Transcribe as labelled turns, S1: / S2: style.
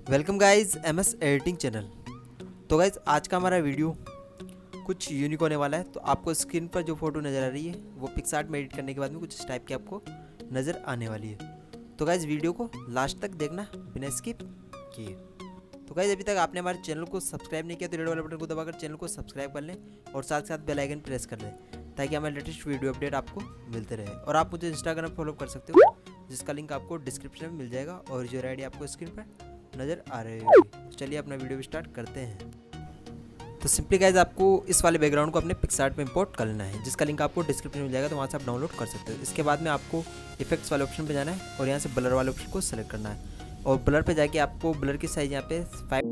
S1: Welcome guys MS editing channel. तो guys आज का हमारा वीडियो कुछ यूनिक होने वाला है। तो आपको स्क्रीन पर जो फोटो नज़र आ रही है वो पिक्सआर्ट में एडिट करने के बाद में कुछ इस टाइप की आपको नज़र आने वाली है। तो गाइज वीडियो को लास्ट तक देखना बिना स्किप किए। तो गाइज अभी तक आपने हमारे चैनल को सब्सक्राइब नहीं किया तो रेड वाले बटन को दबाकर चैनल को सब्सक्राइब कर लें और साथ साथ बेल आइकन प्रेस कर लें ताकि हमारे लेटेस्ट वीडियो अपडेट आपको मिलते रहे। और आप मुझे इंस्टाग्राम पर फॉलो कर सकते हो जिसका लिंक आपको डिस्क्रिप्शन में मिल जाएगा और यूजर आईडी आपको स्क्रीन पर नज़र आ रही है। चलिए अपना वीडियो स्टार्ट करते हैं। तो सिंपली गाइज आपको इस वाले बैकग्राउंड को अपने पिक्सआर्ट में इंपोर्ट कर लेना है जिसका लिंक आपको डिस्क्रिप्शन में मिल जाएगा, तो वहाँ से आप डाउनलोड कर सकते हो। इसके बाद में आपको इफेक्ट्स वाले ऑप्शन पे जाना है और यहाँ से ब्लर वाले ऑप्शन को सेलेक्ट करना है और ब्लर पे जाके आपको ब्लर की साइज़ यहाँ पे 5